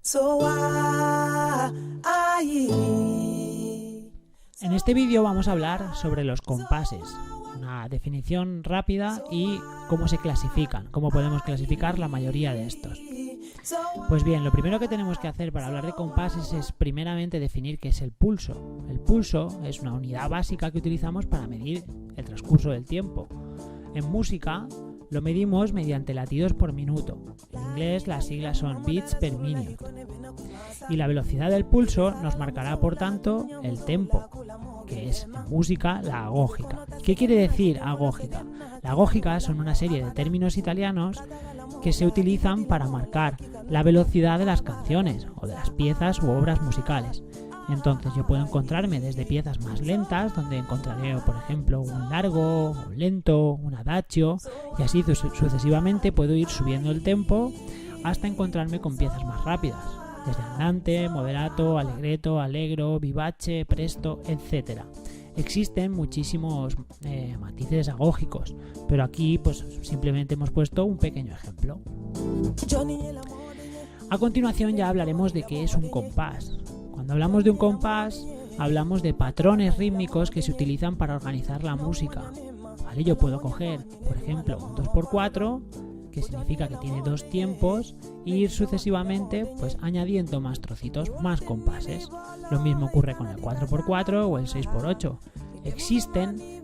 En este vídeo vamos a hablar sobre los compases, una definición rápida y cómo se clasifican, cómo podemos clasificar la mayoría de estos. Pues bien, lo primero que tenemos que hacer para hablar de compases es primeramente definir qué es el pulso. El pulso es una unidad básica que utilizamos para medir el transcurso del tiempo. En música lo medimos mediante latidos por minuto. En inglés las siglas son beats per minute. Y la velocidad del pulso nos marcará, por tanto, el tempo, que es en música la agógica. ¿Qué quiere decir agógica? La agógica son una serie de términos italianos que se utilizan para marcar la velocidad de las canciones o de las piezas u obras musicales. Entonces yo puedo encontrarme desde piezas más lentas, donde encontraré, por ejemplo, un largo, un lento, un adagio, y así sucesivamente puedo ir subiendo el tempo hasta encontrarme con piezas más rápidas, desde andante, moderato, allegretto, allegro, vivace, presto, etc. Existen muchísimos matices agógicos, pero aquí pues simplemente hemos puesto un pequeño ejemplo. A continuación ya hablaremos de qué es un compás. Cuando hablamos de un compás, hablamos de patrones rítmicos que se utilizan para organizar la música. ¿Vale? Yo puedo coger, por ejemplo, un 2x4, que significa que tiene dos tiempos, e ir sucesivamente pues añadiendo más trocitos, más compases. Lo mismo ocurre con el 4x4 o el 6x8. Existen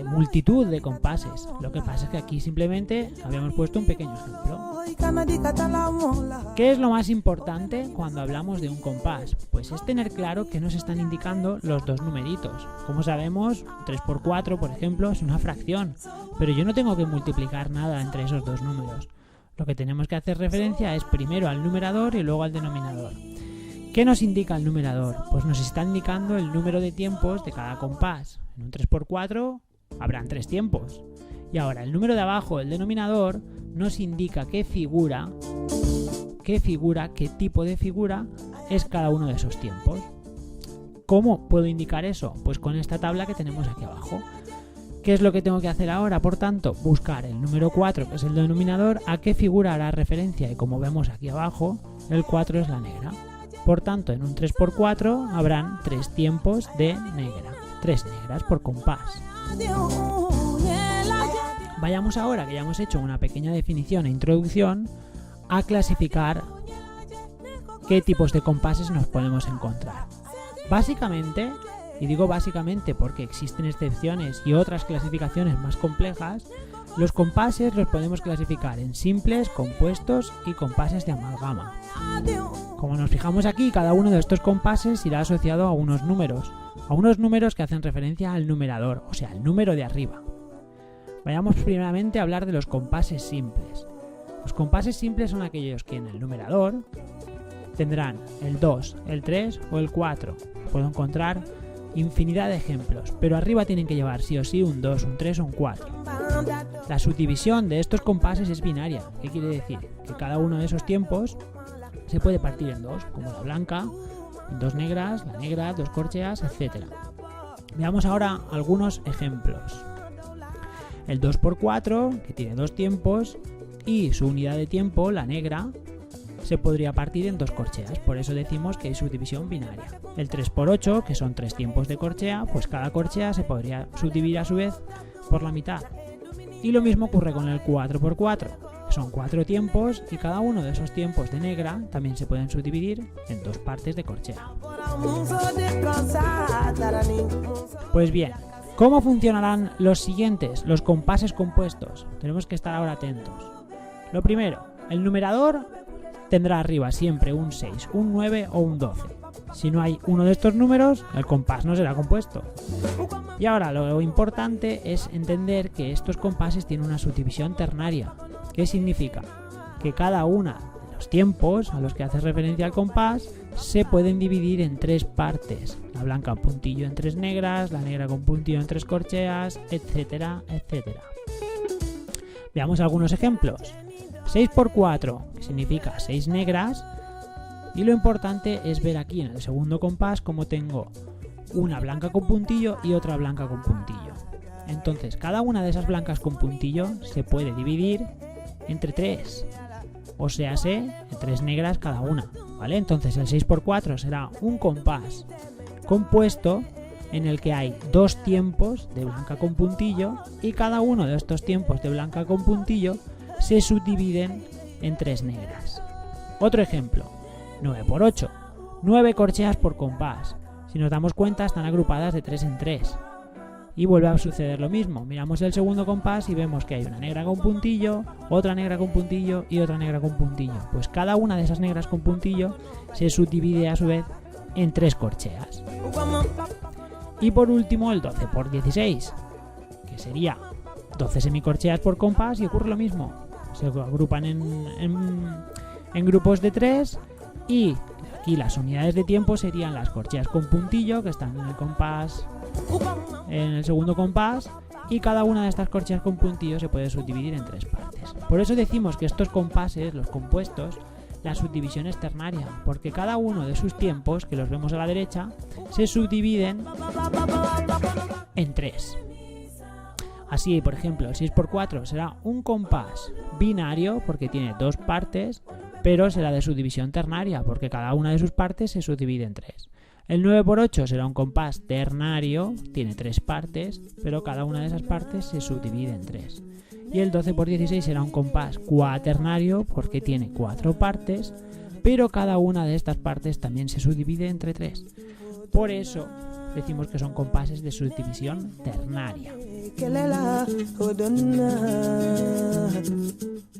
multitud de compases. Lo que pasa es que aquí simplemente habíamos puesto un pequeño ejemplo. ¿Qué es lo más importante cuando hablamos de un compás? Pues es tener claro que nos están indicando los dos numeritos. Como sabemos, 3x4, por ejemplo, es una fracción, pero yo no tengo que multiplicar nada entre esos dos números. Lo que tenemos que hacer referencia es primero al numerador y luego al denominador. ¿Qué nos indica el numerador? Pues nos está indicando el número de tiempos de cada compás. En un 3x4 habrán 3 tiempos. Y ahora el número de abajo, el denominador, nos indica qué tipo de figura es cada uno de esos tiempos. ¿Cómo puedo indicar eso? Pues con esta tabla que tenemos aquí abajo. ¿Qué es lo que tengo que hacer ahora? Por tanto, buscar el número 4, que es el denominador, a qué figura hará referencia. Y como vemos aquí abajo, el 4 es la negra. Por tanto, en un 3x4 habrán 3 tiempos de negra. 3 negras por compás. Vayamos ahora, que ya hemos hecho una pequeña definición e introducción, a clasificar qué tipos de compases nos podemos encontrar. Básicamente, y digo básicamente porque existen excepciones y otras clasificaciones más complejas, los compases los podemos clasificar en simples, compuestos y compases de amalgama. Como nos fijamos aquí, cada uno de estos compases irá asociado a unos números que hacen referencia al numerador, o sea, al número de arriba. Vayamos primeramente a hablar de los compases simples. Los compases simples son aquellos que en el numerador tendrán el 2, el 3 o el 4. Puedo encontrar infinidad de ejemplos, pero arriba tienen que llevar sí o sí un 2, un 3 o un 4. La subdivisión de estos compases es binaria. ¿Qué quiere decir? Que cada uno de esos tiempos se puede partir en dos, como la blanca, en dos negras, la negra, dos corcheas, etc. Veamos ahora algunos ejemplos. El 2x4, que tiene dos tiempos, y su unidad de tiempo, la negra, se podría partir en dos corcheas, por eso decimos que hay subdivisión binaria. El 3x8, que son 3 tiempos de corchea, pues cada corchea se podría subdividir a su vez por la mitad. Y lo mismo ocurre con el 4x4, que son 4 tiempos, y cada uno de esos tiempos de negra también se pueden subdividir en dos partes de corchea. Pues bien, ¿cómo funcionarán los siguientes, los compases compuestos? Tenemos que estar ahora atentos. Lo primero, el numerador tendrá arriba siempre un 6, un 9 o un 12. Si no hay uno de estos números, el compás no será compuesto. Y ahora lo importante es entender que estos compases tienen una subdivisión ternaria. ¿Qué significa? Que cada una de los tiempos a los que hace referencia al compás se pueden dividir en 3 partes. La blanca con puntillo en 3 negras, la negra con puntillo en 3 corcheas, etcétera, etcétera. Veamos algunos ejemplos. 6x4, que significa 6 negras, y lo importante es ver aquí en el segundo compás cómo tengo una blanca con puntillo y otra blanca con puntillo. Entonces cada una de esas blancas con puntillo se puede dividir entre 3, o sea, en 3 negras cada una. ¿vale? Entonces el 6×4 será un compás compuesto en el que hay 2 tiempos de blanca con puntillo y cada uno de estos tiempos de blanca con puntillo se subdividen en 3 negras. Otro ejemplo, 9×8, 9 corcheas por compás. Si nos damos cuenta están agrupadas de 3 en 3. Y vuelve a suceder lo mismo. Miramos el segundo compás y vemos que hay una negra con puntillo, otra negra con puntillo y otra negra con puntillo. Pues cada una de esas negras con puntillo se subdivide a su vez en 3 corcheas. Y por último el 12×16, que sería 12 semicorcheas por compás y ocurre lo mismo. Se agrupan en grupos de 3 y aquí las unidades de tiempo serían las corcheas con puntillo que están en el compás, en el segundo compás, y cada una de estas corcheas con puntillo se puede subdividir en 3 partes. Por eso decimos que estos compases, los compuestos, la subdivisión es ternaria, porque cada uno de sus tiempos, que los vemos a la derecha, se subdividen en 3. Así, por ejemplo, el 6×4 será un compás binario porque tiene 2 partes, pero será de subdivisión ternaria porque cada una de sus partes se subdivide en 3. El 9×8 será un compás ternario, tiene 3 partes, pero cada una de esas partes se subdivide en 3. Y el 12×16 será un compás cuaternario porque tiene 4 partes, pero cada una de estas partes también se subdivide entre 3. Por eso decimos que son compases de subdivisión ternaria.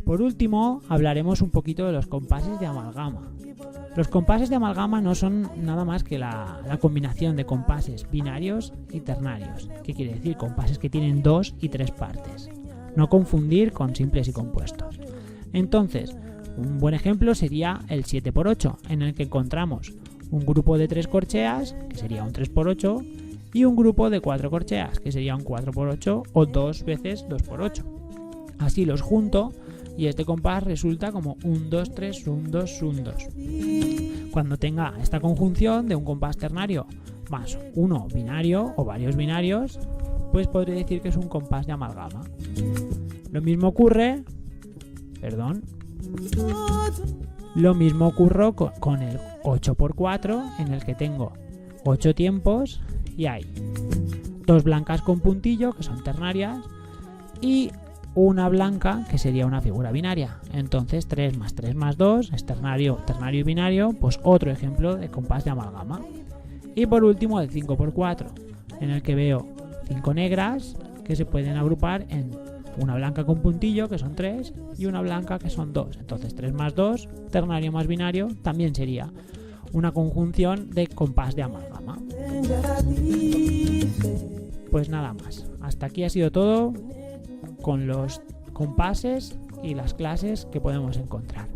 Por último, hablaremos un poquito de los compases de amalgama. Los compases de amalgama no son nada más que la combinación de compases binarios y ternarios. ¿Qué quiere decir? Compases que tienen 2 y 3 partes. No confundir con simples y compuestos. Entonces, un buen ejemplo sería el 7×8, en el que encontramos un grupo de 3 corcheas, que sería un 3×8, y un grupo de 4 corcheas, que sería un 4×8 o 2 veces 2×8. Así los junto y este compás resulta como 1, 2, 3, 1, 2, 1, 2. Cuando tenga esta conjunción de un compás ternario más uno binario o varios binarios, pues podré decir que es un compás de amalgama. Lo mismo ocurre, lo mismo ocurre con el 8×4, en el que tengo 8 tiempos y hay 2 blancas con puntillo, que son ternarias, y una blanca, que sería una figura binaria. Entonces 3 más 3 más 2 es ternario, ternario y binario, pues otro ejemplo de compás de amalgama. Y por último el 5×4, en el que veo 5 negras que se pueden agrupar en una blanca con puntillo, que son 3, y una blanca, que son 2. Entonces 3 más 2, ternario más binario, también sería una conjunción de compás de amalgama. Pues nada más. Hasta aquí ha sido todo con los compases y las clases que podemos encontrar.